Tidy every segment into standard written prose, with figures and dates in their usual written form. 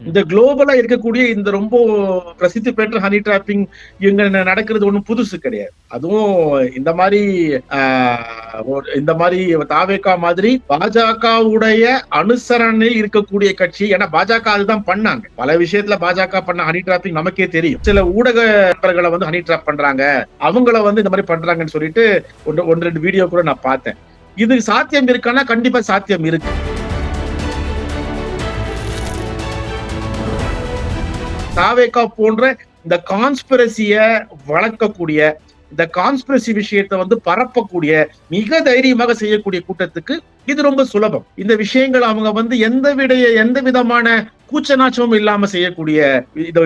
இந்த குளோபலா இருக்கக்கூடிய இந்த ரொம்ப பிரசித்தி பெற்ற ஹனி டிராப்பிங் இங்க நடக்கிறது ஒண்ணும் புதுசு கிடையாது. அதுவும் இந்த மாதிரி இந்த மாதிரி தாவேகா மாதிரி பாஜகவுடைய அனுசரணையில் இருக்கக்கூடிய கட்சி. ஏன்னா பாஜக அதுதான் பண்ணாங்க. பல விஷயத்துல பாஜக பண்ண ஹனி டிராப்பிங் நமக்கே தெரியும். சில ஊடக நண்பர்களை வந்து ஹனி டிராப் பண்றாங்க, அவங்கள வந்து இந்த மாதிரி பண்றாங்கன்னு சொல்லிட்டு ஒன்று ரெண்டு வீடியோ கூட நான் பார்த்தேன். இது சாத்தியம் இருக்கான்னா கண்டிப்பா சாத்தியம் இருக்கு. தாவேகா போன்ற இந்த கான்ஸ்பிரசிய வளர்க்கக்கூடிய, இந்த கான்ஸ்பிரசி விஷயத்தை வந்து பரப்பக்கூடிய, மிக தைரியமாக செய்யக்கூடிய கூட்டத்துக்கு இது ரொம்ப சுலபம். இந்த விஷயங்கள் அவங்க வந்து எந்த விதமான கூச்சநாச்சமும் இல்லாம செய்யக்கூடிய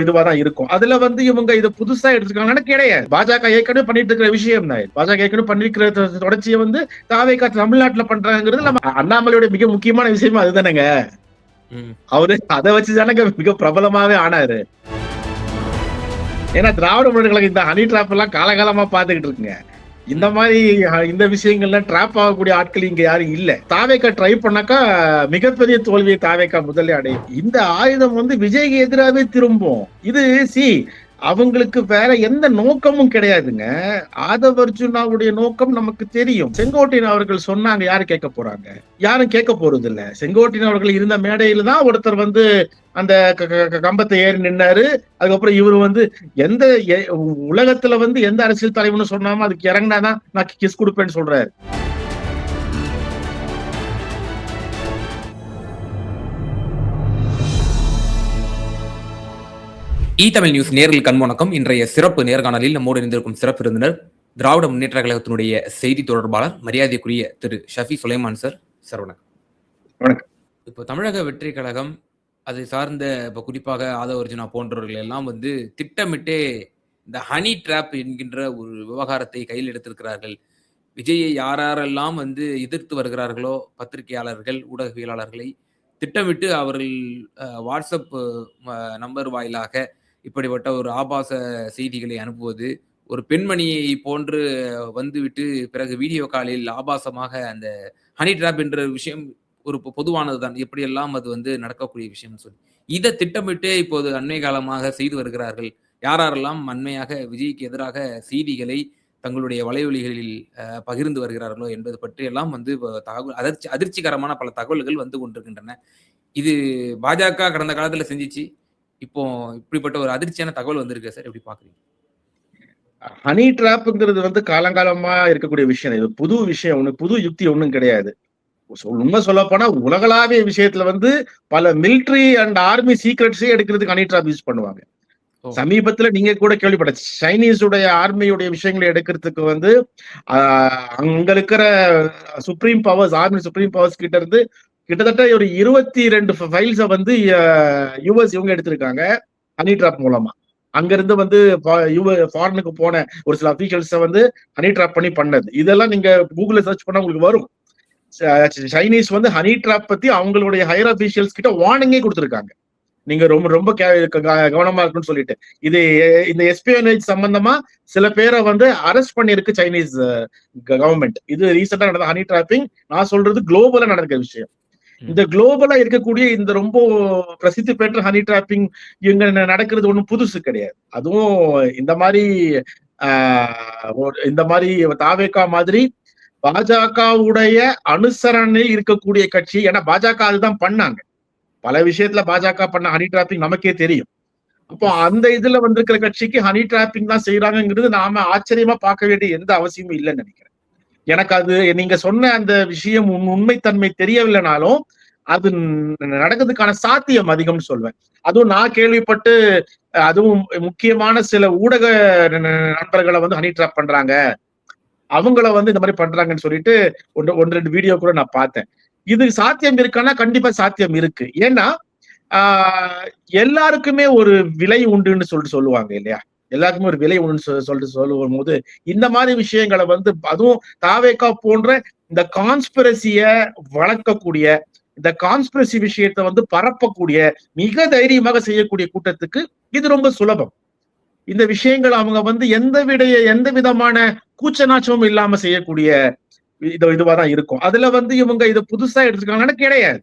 இதுவாதான் இருக்கும். அதுல வந்து இவங்க இதை புதுசா எடுத்துருக்காங்கன்னு கிடையாது. பாஜக ஏற்கனவே பண்ணிட்டு இருக்கிற விஷயம் தான். பாஜக ஏற்கனவே பண்ணிருக்கிற தொடர்ச்சியை வந்து தாவேகா தமிழ்நாட்டுல பண்றாங்கிறது நம்ம அண்ணாமலையோட மிக முக்கியமான விஷயமா அதுதானேங்க. அவரு அதை வச்சுதானங்க மிக பிரபலமாவே ஆனாரு. ஏன்னா திராவிட முன்னேற்ற கழகம் இந்த ஹனி டிராப் எல்லாம் காலகாலமா பாத்துக்கிட்டு இருக்குங்க. இந்த மாதிரி இந்த விஷயங்கள்ல டிராப் ஆகக்கூடிய ஆட்கள் இங்க யாரும் இல்ல. தாவேகா ட்ரை பண்ணாக்கா மிகப்பெரிய தோல்வியை தாவேகா முதல்ல அடையும். இந்த ஆயுதம் வந்து விஜய்க்கு எதிராகவே திரும்பும். இது அவங்களுக்கு வேற எந்த நோக்கமும் கிடையாதுங்க. ஆதவ் அர்ஜுனாவுடைய நோக்கம் நமக்கு தெரியும். செங்கோட்டையன் அவர்கள் சொன்னாங்க, யாரு கேட்க போறாங்க? யாரும் கேட்க போறது இல்ல. செங்கோட்டையன் அவர்கள் இருந்த மேடையில தான் ஒருத்தர் வந்து அந்த கம்பத்தை ஏறி நின்னாரு. அதுக்கப்புறம் இவரு வந்து எந்த உலகத்துல வந்து எந்த அரசியல் தலைவர்னு சொன்னாம அதுக்கு இறங்கினாதான் நான் கிஸ் கொடுப்பேன்னு சொல்றாரு. தமிழ் நியூஸ் நேர்கள் கண்வணக்கம். இன்றைய சிறப்பு நேர்காணலில் நம்மோடு இணைந்திருக்கும் சிறப்பு விருந்தினர் திராவிட முன்னேற்ற கழகத்தினுடைய செய்தி தொடர்பாளர் மரியாதைக்குரிய திரு ஷஃபி சுலைமான் சார். சார் வணக்கம். வணக்கம். இப்போ தமிழக வெற்றி கழகம் அதை சார்ந்த இப்போ குறிப்பாக ஆதவ அர்ஜுனா போன்றவர்கள் எல்லாம் வந்து திட்டமிட்டே இந்த ஹனி டிராப் என்கின்ற ஒரு விவகாரத்தை கையில் எடுத்திருக்கிறார்கள். விஜயை யாரெல்லாம் வந்து எதிர்த்து வருகிறார்களோ பத்திரிகையாளர்கள், ஊடகவியலாளர்களை திட்டமிட்டு அவர்கள் வாட்ஸ்அப் நம்பர் வாயிலாக இப்படிப்பட்ட ஒரு ஆபாச செய்திகளை அனுப்புவது, ஒரு பெண்மணியை போன்று வந்துவிட்டு பிறகு வீடியோ காலில் ஆபாசமாக அந்த ஹனி டிராப் என்ற விஷயம் ஒரு பொதுவானதுதான். எப்படியெல்லாம் அது வந்து நடக்கக்கூடிய விஷயம் சொல்லி இதை திட்டமிட்டே இப்போது அண்மை காலமாக செய்து வருகிறார்கள். யாரெல்லாம் அண்மையாக விஜய்க்கு எதிராக செய்திகளை தங்களுடைய வலைவலிகளில் பகிர்ந்து வருகிறார்களோ என்பது பற்றி எல்லாம் வந்து தகவல் அதிர்ச்சிகரமான பல தகவல்கள் வந்து கொண்டிருக்கின்றன. இது பாஜக கடந்த காலத்துல செஞ்சிச்சு, இப்போ இப்படிப்பட்ட ஒரு அதிர்ச்சியான தகவல் வந்திருக்கு சார். எப்படி பாக்குறீங்க? ஹனி டிராப்ங்கிறது வந்து காலங்காலமா இருக்கக்கூடிய விஷயம். இது புது விஷயம் ஒண்ணு, புது யுக்தி ஒண்ணும் கிடையாது. உண்மை சொல்ல போனா உலகளாவிய விஷயத்துல வந்து பல மிலிட்டரி அண்ட் ஆர்மி சீக்ரெட்ஸே எடுக்கிறதுக்கு ஹனி டிராப் யூஸ் பண்ணுவாங்க. சமீபத்துல நீங்க கூட கேள்விப்பட்ட சைனீஸுடைய ஆர்மியுடைய விஷயங்களை எடுக்கிறதுக்கு வந்து அங்க இருக்கிற supreme powers, army supreme powers கிட்ட இருந்து கிட்டத்தட்ட ஒரு 22 ஃபைல்ஸை வந்து யூஎஸ் இவங்க எடுத்திருக்காங்க ஹனி டிராப் மூலமா. அங்கிருந்து வந்து ஃபாரினுக்கு போன ஒரு சில அபிஷியல்ஸை வந்து ஹனி டிராப் பண்ணது. இதெல்லாம் நீங்க கூகுள்ல சர்ச் பண்ணா உங்களுக்கு வரும். சைனீஸ் வந்து ஹனி டிராப் பத்தி அவங்களுடைய ஹையர் அபிஷியல்ஸ் கிட்ட வார்னிங்கே கொடுத்திருக்காங்க. நீங்க ரொம்ப ரொம்ப கவனமா இருக்குன்னு சொல்லிட்டு. இது இந்த எஸ்பியோனேஜ் சம்பந்தமா சில பேரை வந்து அரெஸ்ட் பண்ணிருக்கு சைனீஸ் கவர்மெண்ட். இது ரீசெண்டா நடந்த ஹனி டிராப்பிங். நான் சொல்றது குளோபலா நடக்கிற விஷயம். இந்த குளோபலா இருக்கக்கூடிய இந்த ரொம்ப பிரசித்தி பெற்ற ஹனி டிராப்பிங் இங்க நடக்கிறது ஒண்ணும் புதுசு கிடையாது. அதுவும் இந்த மாதிரி தாவேகா மாதிரி பாஜகவுடைய அனுசரணையில் இருக்கக்கூடிய கட்சி. ஏன்னா பாஜக அதுதான் பண்ணாங்க. பல விஷயத்துல பாஜக பண்ண ஹனி டிராப்பிங் நமக்கே தெரியும். அப்போ அந்த இதுல வந்திருக்கிற கட்சிக்கு ஹனி டிராப்பிங் தான் செய்யறாங்கிறது நாம ஆச்சரியமா பார்க்க வேண்டிய எந்த அவசியமும் இல்லைன்னு நினைக்கிறேன். எனக்கு அது நீங்க சொன்ன அந்த விஷயம் உண்மைத்தன்மை தெரியவில்லைனாலும் அது நடக்கிறதுக்கான சாத்தியம் அதிகம்னு சொல்வேன். அதுவும் நான் கேள்விப்பட்டு, அதுவும் முக்கியமான சில ஊடக நண்பர்களை வந்து ஹனி டிராப் பண்றாங்க, அவங்கள வந்து இந்த மாதிரி பண்றாங்கன்னு சொல்லிட்டு ஒன்று ரெண்டு வீடியோ கூட நான் பார்த்தேன். இது சாத்தியம் இருக்கான்னா கண்டிப்பா சாத்தியம் இருக்கு. ஏன்னா எல்லாருக்குமே ஒரு விலை உண்டுன்னு சொல்லுவாங்க இல்லையா? எல்லாருக்குமே ஒரு விலை உண்டுன்னு சொல்லும் போது இந்த மாதிரி விஷயங்களை வந்து அதுவும் தாவேகா போன்ற இந்த கான்ஸ்பிரசிய வளர்க்கக்கூடிய, இந்த கான்ஸ்பிரசி விஷயத்தை வந்து பரப்பக்கூடிய, மிக தைரியமாக செய்யக்கூடிய கூட்டத்துக்கு இது ரொம்ப சுலபம். இந்த விஷயங்கள் அவங்க வந்து எந்த விதமான கூச்சநாச்சமும் இல்லாம செய்யக்கூடிய இதுவாதான் இருக்கும். அதுல வந்து இவங்க இதை புதுசா எடுத்துருக்காங்கன்னு கிடையாது.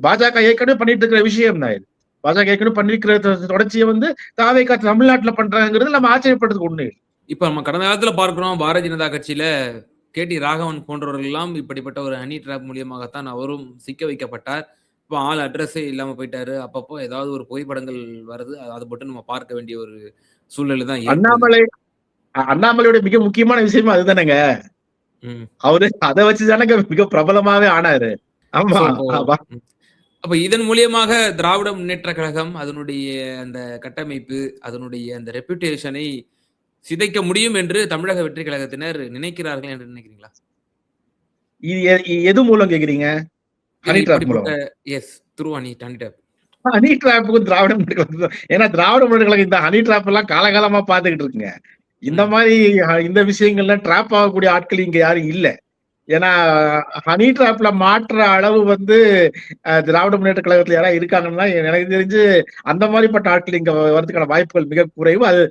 பாஜக ஏற்கனவே பண்ணிட்டு இருக்கிற விஷயம் தான் இது. பாஜக ஏற்கனவே பண்ணிருக்கிற தொடர்ச்சியை வந்து தாவேகா தமிழ்நாட்டுல பண்றாங்கிறது நம்ம ஆச்சரியப்படுறதுக்கு ஒண்ணு இல்லை. இப்ப நம்ம கடந்த காலத்துல பார்க்கிறோம், பாரதிய ஜனதா கட்சியில கேடி ராகவன் போன்றவர்கள் எல்லாம் இப்படிப்பட்ட ஒரு ஹனி டிராப் மூலியமாகத்தான் அவரும் சிக்க வைக்கப்பட்டார். இப்போ ஆள் அட்ரஸே இல்லாம போயிட்டாரு. அப்பப்போ ஏதாவது ஒரு புகைப்படங்கள் வருது. அது மட்டும் நம்ம பார்க்க வேண்டிய ஒரு சூழ்நிலை தான் ஏற்படுது. அண்ணாமலை அண்ணாமலையோட மிக முக்கியமான விஷயமா அதுதானங்க. ம். அவரு அதை வச்சுதானங்க மிக பிரபலமாவே ஆனாரு. ஆமா. ஸோ அப்ப இதன் மூலியமாக திராவிட முன்னேற்றக் கழகம் அதனுடைய அந்த கட்டமைப்பு, அதனுடைய அந்த ரெப்யூட்டேஷனை சிதைக்க முடியும் என்று தமிழக வெற்றி கழகத்தினர் நினைக்கிறார்கள் என்று நினைக்கிறீங்களா? இது எது மூலம் கேக்குறீங்க? ஹனி டிராப் மூலம். Yes, through honey drop. Honey டிராப்புக்கும் திராவிட முன்னேற்ற கழகம், ஏன்னா திராவிட முன்னேற்ற கழகம் இந்த ஹனி டிராப் எல்லாம் காலகாலமா பாத்துக்கிட்டு இருக்குங்க. இந்த மாதிரி இந்த விஷயங்கள்ல டிராப் ஆகக்கூடிய ஆட்கள் இங்க யாரும் இல்ல. ஏன்னா ஹனி டிராப்ல மாற்ற அளவு வந்து திராவிட முன்னேற்ற கழகத்துல யாராவது இருக்காங்கன்னா எனக்கு தெரிஞ்சு அந்த மாதிரிப்பட்ட ஆட்கள் இங்க வரதுக்கான வாய்ப்புகள் மிக குறைவு. அது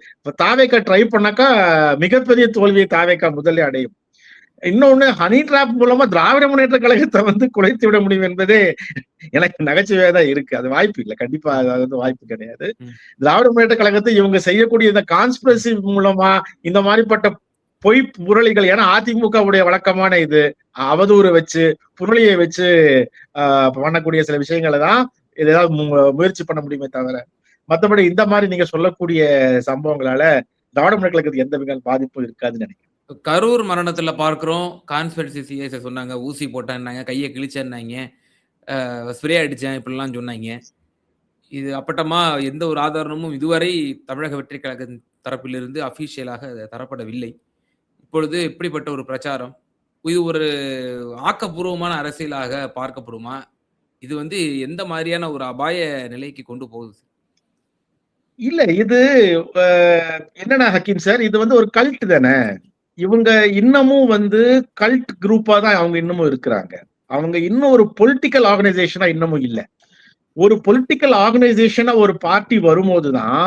தாவேக்கா ட்ரை பண்ணாக்கா மிகப்பெரிய தோல்வியை தாவேக்கா முதல்ல அடையும். இன்னொன்னு, ஹனி டிராப் மூலமா திராவிட முன்னேற்ற கழகத்தை வந்து குலைத்து விட முடியும் என்பதே எனக்கு நகைச்சுவையா தான் இருக்கு. அது வாய்ப்பு இல்லை, கண்டிப்பா அது வந்து வாய்ப்பு கிடையாது. திராவிட முன்னேற்ற கழகத்தை இவங்க செய்யக்கூடிய இந்த கான்ஸ்பிரசி மூலமா இந்த மாதிரிப்பட்ட பொய் புரளிகள், ஏன்னா அதிமுகவுடைய வழக்கமான இது அவதூறு வச்சு புரளியை வச்சு பண்ணக்கூடிய சில விஷயங்களை தான் ஏதாவது முயற்சி பண்ண முடியுமே தவிர, மற்றபடி இந்த மாதிரி நீங்க சொல்லக்கூடிய சம்பவங்களால திராவிட முன்னேற்ற கழகத்துக்கு எந்த வித பாதிப்பும் இருக்காதுன்னு நினைக்கிறேன். கரூர் மரணத்துல பார்க்கிறோம், கான்ஸ்பிரசி சிஎஸ் சொன்னாங்க, ஊசி போட்டேன்னாங்க, கையை கிழிச்சேன்னாங்க, ஸ்ப்ரே அடிச்சேன், இப்படிலாம் சொன்னாங்க. இது அப்பட்டமா எந்த ஒரு ஆதாரமும் இதுவரை தமிழக வெற்றி கழகத்தின் தரப்பிலிருந்து அபிஷியலாக தரப்படவில்லை. இப்பொழுது இப்படிப்பட்ட ஒரு பிரச்சாரம், இது ஒரு ஆக்கப்பூர்வமான அரசியலாக பார்க்கப்படுமா? இது வந்து எந்த மாதிரியான ஒரு அபாய நிலைக்கு கொண்டு போகுது? இல்ல, இது என்னன்னா ஹக்கீம் சார், இது வந்து ஒரு கல்ட் தானே. இவங்க இன்னமும் வந்து கல்ட் குரூப்பா தான் அவங்க இன்னமும் இருக்கிறாங்க. அவங்க இன்னும் ஒரு பொலிட்டிக்கல் ஆர்கனைசேஷனா இன்னமும் இல்ல. ஒரு பொலிட்டிக்கல் ஆர்கனைசேஷனா ஒரு பார்ட்டி வரும்போதுதான்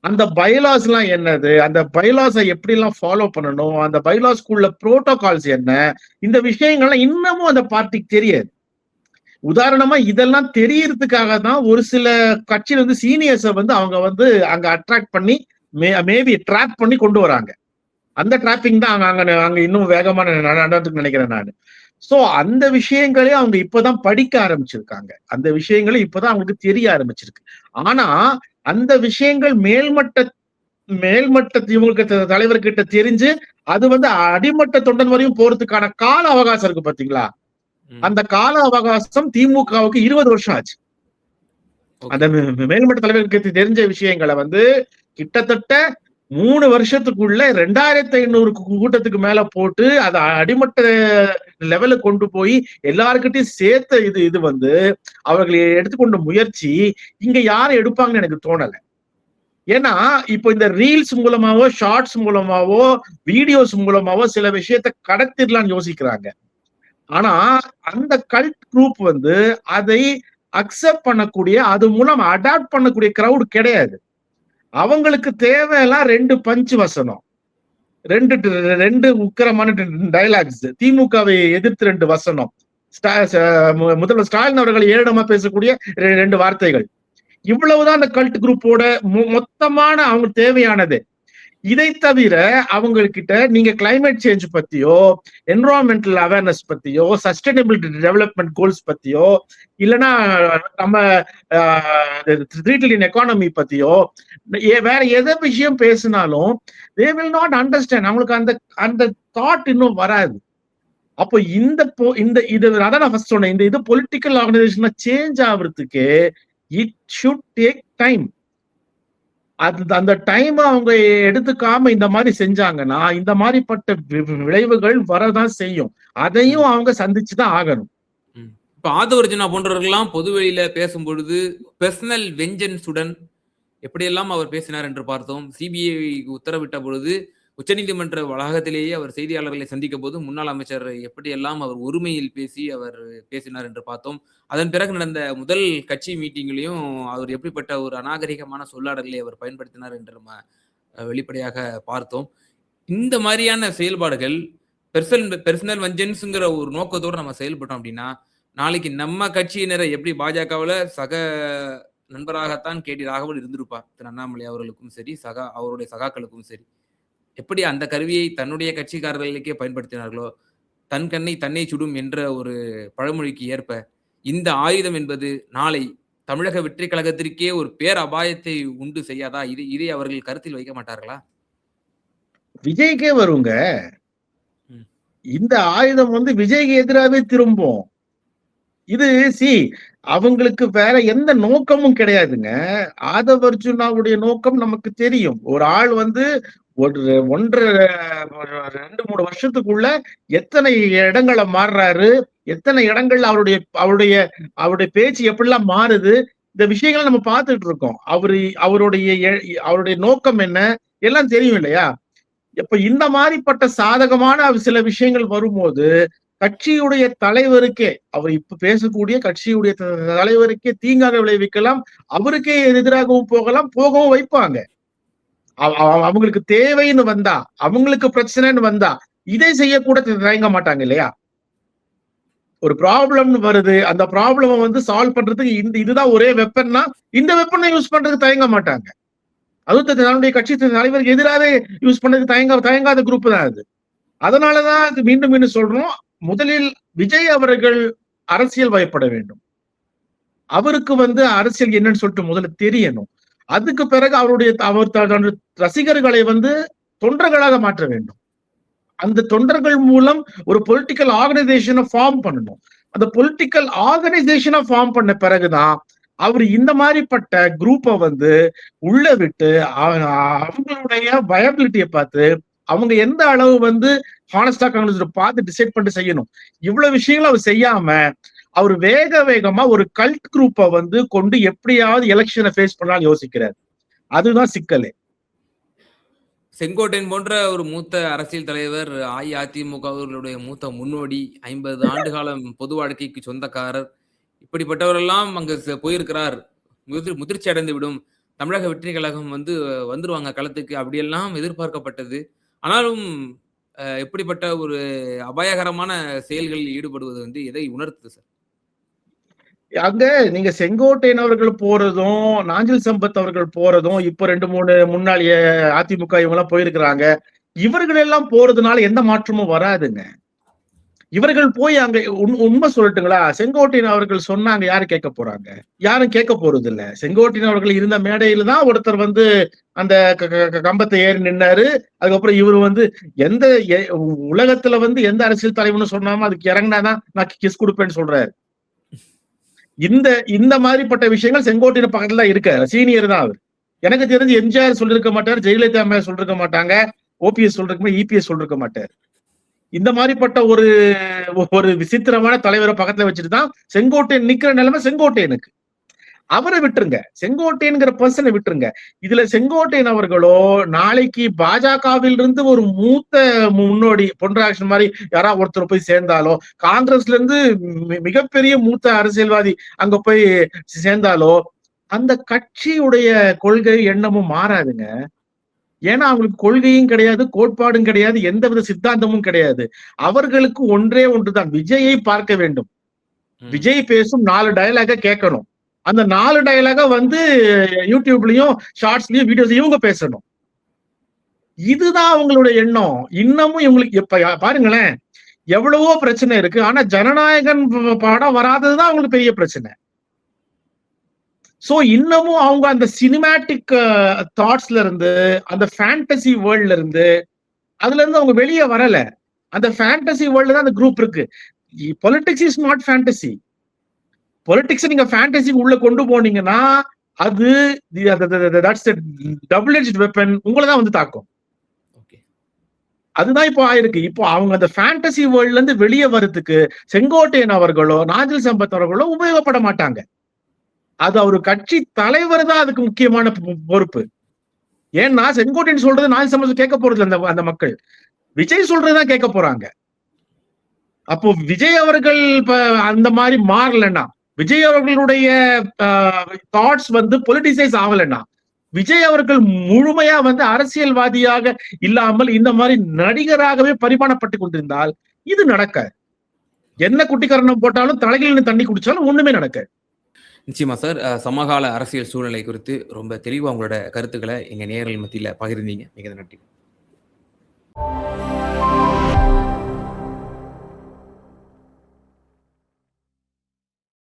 அந்த பைலாஸ் எல்லாம் என்னது, அந்த பைலாஸை எப்படி எல்லாம் ஃபாலோ பண்ணணும், அந்த பைலாஸ்க்குள்ள புரோட்டோகால்ஸ் என்ன, இந்த விஷயங்கள்லாம் இன்னமும் அந்த பார்ட்டிக்கு தெரியாது. உதாரணமா இதெல்லாம் தெரியறதுக்காக தான் ஒரு சில கட்சியில வந்து சீனியர்ஸை வந்து அவங்க வந்து அங்க அட்ராக்ட் பண்ணி மேபி ட்ராப் பண்ணி கொண்டு வராங்க. அந்த டிராப்பிங் தான் அங்க இன்னும் வேகமா நடந்துட்டு நினைக்கிறேன் நான். சோ அந்த விஷயங்களே அவங்க இப்பதான் படிக்க ஆரம்பிச்சிருக்காங்க. அந்த விஷயங்களே இப்பதான் அவங்களுக்கு தெரிய ஆரம்பிச்சிருக்கு. ஆனா அந்த விஷயங்கள் மேல்மட்ட இவங்களுக்கு தலைவர்கிட்ட தெரிஞ்சு அது வந்து அடிமட்ட தொண்டன் வரையும் போறதுக்கான கால அவகாசம் இருக்கு பாத்தீங்களா? அந்த கால அவகாசம் திமுகவுக்கு 20 வருஷம் ஆச்சு. அந்த மேல்மட்ட தலைவருக்கு தெரிஞ்ச விஷயங்களை வந்து கிட்டத்தட்ட 3 வருஷத்துக்குள்ள 2500 கூட்டத்துக்கு மேல போட்டு அதை அடிமட்ட லெவலுக்கு கொண்டு போய் எல்லாருக்கிட்டையும் சேர்த்த இது வந்து அவர்கள் எடுத்துக்கொண்ட முயற்சி இங்க யாரும் எடுப்பாங்கன்னு எனக்கு தோணல. ஏன்னா இப்போ இந்த ரீல்ஸ் மூலமாவோ ஷார்ட்ஸ் மூலமாவோ வீடியோஸ் மூலமாவோ சில விஷயத்த கடத்திடலாம்னு யோசிக்கிறாங்க. ஆனா அந்த கல்ட் குரூப் வந்து அதை அக்செப்ட் பண்ணக்கூடிய, அது மூலம் அடாப்ட் பண்ணக்கூடிய கிரவுட் கிடையாது. அவங்களுக்கு தேவையெல்லாம் 2 பஞ்ச் வசனம், 2 உக்கிரமான டைலாக்ஸ், திமுகவை எதிர்த்து 2 வசனம், முதல்வர் ஸ்டாலின் அவர்கள் ஏறிடமா பேசக்கூடிய 2 வார்த்தைகள், இவ்வளவுதான் அந்த கல்ட் குரூப்போட மொத்தமான அவங்க தேவையானது. இதை தவிர அவங்ககிட்ட நீங்க கிளைமேட் சேஞ்ச் பத்தியோ, என்விரான்மெண்டல் அவேர்னஸ் பத்தியோ, சஸ்டைனபிள் டெவலப்மெண்ட் கோல்ஸ் பத்தியோ, இல்லைன்னா நம்ம 3 trillion எக்கானமி பத்தியோ வேற எதை விஷயம் பேசினாலும் they will not understand. அவங்களுக்கு அந்த தாட் இன்னும் வராது. அப்போ இது அதான் நான் ஃபர்ஸ்ட் சொன்னேன், இது பொலிட்டிக்கல் ஆர்கனைசேஷன் சேஞ்ச் ஆகுறதுக்கு இட் ஷுட் டேக் டைம். அந்த டைம் அவங்க எடுத்துக்காம இந்த மாதிரி செஞ்சாங்கன்னா இந்த மாதிரிப்பட்ட விளைவுகள் வரதான் செய்யும். அதையும் அவங்க சந்திச்சுதான் ஆகணும். இப்ப ஆதவர்ஜுனா போன்றவர்கள்லாம் பொதுவெளியில பேசும் பொழுது பெர்சனல் வெஞ்சன்ஸுடன் எப்படியெல்லாம் அவர் பேசினார் என்று பார்த்தோம். சிபிஐ உத்தரவிட்ட பொழுது உச்சநீதிமன்ற வளாகத்திலேயே அவர் செய்தியாளர்களை சந்திக்க போது முன்னாள் அமைச்சர் எப்படியெல்லாம் அவர் ஒருமையில் பேசி அவர் பேசினார் என்று பார்த்தோம். அதன் பிறகு நடந்த முதல் கட்சி மீட்டிங்லையும் அவர் எப்படிப்பட்ட ஒரு அநாகரிகமான சொல்லாடல்களை அவர் பயன்படுத்தினார் என்று நம்ம வெளிப்படையாக பார்த்தோம். இந்த மாதிரியான செயல்பாடுகள் பெர்சனல் வெஞ்சன்ஸ்ங்கிற ஒரு நோக்கத்தோடு நம்ம செயல்பட்டோம் அப்படின்னா நாளைக்கு நம்ம கட்சியினரை எப்படி பாஜகவில் சக நண்பராகத்தான் கேடி ராகவன் இருந்திருப்பார். திரு அண்ணாமலை அவர்களுக்கும் சரி, அவருடைய சகாக்களுக்கும் சரி. எப்படி அந்த கருவியை தன்னுடைய கட்சிக்காரர்களுக்கே பயன்படுத்தினார்களோ, தன் கண்ணை தன்னை சுடும் என்ற ஒரு பழமொழிக்கு ஏற்ப, இந்த ஆயுதம் என்பது நாளை தமிழக வெற்றி கழகத்திற்கே ஒரு பேர் அபாயத்தை உண்டு செய்யாதா? இதை அவர்கள் கருத்தில் வைக்க மாட்டார்களா? விஜய்க்கே வருங்க. ம். இந்த ஆயுதம் வந்து விஜய்க்கு எதிராவே திரும்பும். இது அவங்களுக்கு வேற எந்த நோக்கமும் கிடையாதுங்க. ஆதவ் அர்ஜுனாவுடைய நோக்கம் நமக்கு தெரியும். ஒரு ஆள் வந்து ஒரு 2, 3 வருஷத்துக்குள்ள எத்தனை இடங்களை மாறுறாரு, எத்தனை இடங்கள்ல அவருடைய அவருடைய பேச்சு எப்படிலாம் மாறுது, இந்த விஷயங்களை நம்ம பார்த்துட்டு இருக்கோம். அவருடைய நோக்கம் என்ன எல்லாம் தெரியும் இல்லையா? இப்ப இந்த மாதிரிப்பட்ட சாதகமான சில விஷயங்கள் வரும்போது கட்சியுடைய தலைவருக்கே, அவர் இப்ப பேசக்கூடிய கட்சியுடைய தலைவருக்கே தீங்காக விளைவிக்கலாம், அவருக்கே எதிராகவும் போகவும் வைப்பாங்க. அவங்களுக்கு தேவைன்னு வந்தா, அவங்களுக்கு பிரச்சனைன்னு வந்தா இதை செய்யக்கூட தயங்க மாட்டாங்க இல்லையா? ஒரு ப்ராப்ளம்னு வருது, அந்த ப்ராப்ளம் வந்து சால்வ் பண்றதுக்கு இதுதான் ஒரே வெப்பன்னா இந்த வெப்பனை யூஸ் பண்றதுக்கு தயங்க மாட்டாங்க. அதுவும் தன்னுடைய கட்சி தலைவருக்கு எதிராக யூஸ் பண்ணதுக்கு தயங்காத குரூப் தான் அது. அதனாலதான் அது மீண்டும் மீண்டும் சொல்றோம், முதலில் விஜய் அவர்கள் அரசியல் வயப்பட வேண்டும். அவருக்கு வந்து அரசியல் என்னன்னு சொல்லிட்டு முதல்ல தெரியணும். அதுக்கு பிறகு அவர் ரசிகர்களை வந்து தொண்டர்களாக மாற்ற வேண்டும். அந்த தொண்டர்கள் மூலம் ஒரு பொலிட்டிக்கல் ஆர்கனைசேஷனை ஃபார்ம் பண்ணணும். அந்த பொலிட்டிக்கல் ஆர்கனைசேஷனை ஃபார்ம் பண்ண பிறகுதான் அவர் இந்த மாதிரிப்பட்ட குரூப்பை வந்து உள்ள விட்டு அவங்களுடைய வயபிலிட்டியை பார்த்து அவங்க எந்த அளவு வந்து ஹானஸ்டா பார்த்து டிசைட் பண்ணிட்டு செய்யணும். இவ்வளவு விஷயங்கள் அவர் செய்யாம அவர் வேகமா ஒரு கல்ட் குரூப்பை வந்து கொண்டு எப்படியாவது எலெக்ஷனை ஃபேஸ் பண்ணாலும் யோசிக்கிறார். அதுதான் சிக்கலே. செங்கோட்டையன் போன்ற ஒரு மூத்த அரசியல் தலைவர், அஇஅதிமுக அவர்களுடைய மூத்த முன்னோடி, 50 ஆண்டு காலம் பொது வாழ்க்கைக்கு சொந்தக்காரர், இப்படிப்பட்டவரெல்லாம் அங்கு போயிருக்கிறார், முதிர்ச்சி அடைந்து விடும், தமிழக வெற்றி கழகம் வந்து வந்துருவாங்க களத்துக்கு, அப்படியெல்லாம் எதிர்பார்க்கப்பட்டது. ஆனாலும் எப்படிப்பட்ட ஒரு அபாயகரமான செயல்களில் ஈடுபடுவது வந்து எதை உணர்த்துது சார்? அங்க நீங்க செங்கோட்டையன் அவர்கள் போறதும், நாஞ்சில் சம்பத் அவர்கள் போறதும், இப்ப 2, 3 முன்னாள் அதிமுக இவங்க எல்லாம் போயிருக்கிறாங்க. இவர்கள் எல்லாம் போறதுனால எந்த மாற்றமும் வராதுங்க. இவர்கள் போய் அங்க உண்மை சொல்லட்டுங்களா, செங்கோட்டையன் அவர்கள் சொன்னாங்க, யாரு கேட்க போறாங்க? யாரும் கேட்க போறது இல்ல. செங்கோட்டையன் அவர்கள் இருந்த மேடையில தான் ஒருத்தர் வந்து அந்த கம்பத்தை ஏறி நின்னாரு. அதுக்கப்புறம் இவரு வந்து உலகத்துல வந்து எந்த அரசியல் தலைவர்னு சொன்னாமோ அதுக்கு இறங்கினாதான் நான் கிஸ் கொடுப்பேன்னு சொல்றாரு. இந்த மாதிரிப்பட்ட விஷயங்கள் செங்கோட்டையன் பக்கத்துல இருக்க சீனியர் தான் அவர். எனக்கு தெரிஞ்சு எம்ஜிஆர் சொல்லிருக்க மாட்டார், ஜெயலலிதா அம்மையார் சொல்லிருக்க மாட்டாங்க, ஓபிஎஸ் சொல்லிருக்க, இபிஎஸ் சொல்லிருக்க மாட்டார். இந்த மாதிரிப்பட்ட ஒரு விசித்திரமான தலைவரை பக்கத்துல வச்சுட்டு தான் செங்கோட்டையன் நிக்கிற நிலைமை செங்கோட்டையனுக்கு. அவரை விட்டுருங்க, செங்கோட்டையன்கிற பர்சனை விட்டுருங்க. இதுல செங்கோட்டையன் அவர்களோ நாளைக்கு பாஜகவில் இருந்து ஒரு மூத்த முன்னோடி பொன்ராக்ஷன் மாதிரி யாராவது ஒருத்தர் போய் சேர்ந்தாலோ, காங்கிரஸ்ல இருந்து மிகப்பெரிய மூத்த அரசியல்வாதி அங்க போய் சேர்ந்தாலோ அந்த கட்சியுடைய கொள்கை எண்ணமும் மாறாதுங்க. ஏன்னா அவங்களுக்கு கொள்கையும் கிடையாது, கோட்பாடும் கிடையாது, எந்தவித சித்தாந்தமும் கிடையாது. அவர்களுக்கு ஒன்றே ஒன்றுதான், விஜயை பார்க்க வேண்டும். விஜய் பேசும் 4 டயலாக கேட்கணும். அந்த 4 டயலாக வந்து யூடியூப்லயும் ஷார்ட்ஸ்லயும் வீடியோஸ் இவங்க பேசணும். இதுதான் அவங்களுடைய எண்ணம். இன்னமும் இவங்களுக்கு இப்ப பாருங்களேன், எவ்வளவோ பிரச்சனை இருக்கு. ஆனா ஜனநாயகன் படம் வராததுதான் அவங்களுக்கு பெரிய பிரச்சனை. சோ இன்னமும் அவங்க அந்த சினிமேட்டிக் தாட்ஸ்ல இருந்து, அந்த ஃபேண்டசி வேர்ல்ட்ல இருந்து, அதுல இருந்து அவங்க வெளியே வரல. அந்த ஃபேண்டசி வேர்ல்ட்ல தான் அந்த குரூப் இருக்கு. Politics is not fantasy. Politics நீங்க ஃபேண்டசி உள்ள கொண்டு போனீங்கன்னா அது டபுள் எட்ஜ் வெப்பன், உங்களை தான் வந்து தாக்கும். அதுதான் இப்போ ஆயிருக்கு. இப்போ அவங்க அந்த ஃபேண்டசி வேர்ல்ட்ல இருந்து வெளியே வர்றதுக்கு செங்கோட்டையன் அவர்களோ நாஞ்சில் சம்பத் அவர்களோ உபயோகப்பட மாட்டாங்க. அது ஒரு கட்சி தலைவர் தான் அதுக்கு முக்கியமான பொறுப்பு. ஏன்னா செங்கோட்டையன் சொல்றது நாஞ்சில் சம்பத் கேட்க போறது அந்த மக்கள், விஜய் சொல்றதுதான் கேட்க போறாங்க. அப்போ விஜய் அவர்கள் அந்த மாதிரி மாறலன்னா, விஜய் அவர்களுடைய தாட்ஸ் வந்து பொலிட்டிசைஸ் ஆகலன்னா, விஜய் அவர்கள் முழுமையா வந்து அரசியல்வாதியாக இல்லாமல் இந்த மாதிரி நடிகராகவே பரிமாணப்பட்டு கொண்டிருந்தால் இது நடக்க, என்ன குட்டிக்கரணம் போட்டாலும் தலைகளில் தண்ணி குடிச்சாலும் ஒண்ணுமே நடக்க. நிச்சயமா சார். சமகால அரசியல் சூழ்நிலை குறித்து ரொம்ப தெளிவா உங்களோட கருத்துக்கள எங்க நேயர்கள் மத்தியில பகிர்ந்தீங்க. மிக நன்றி.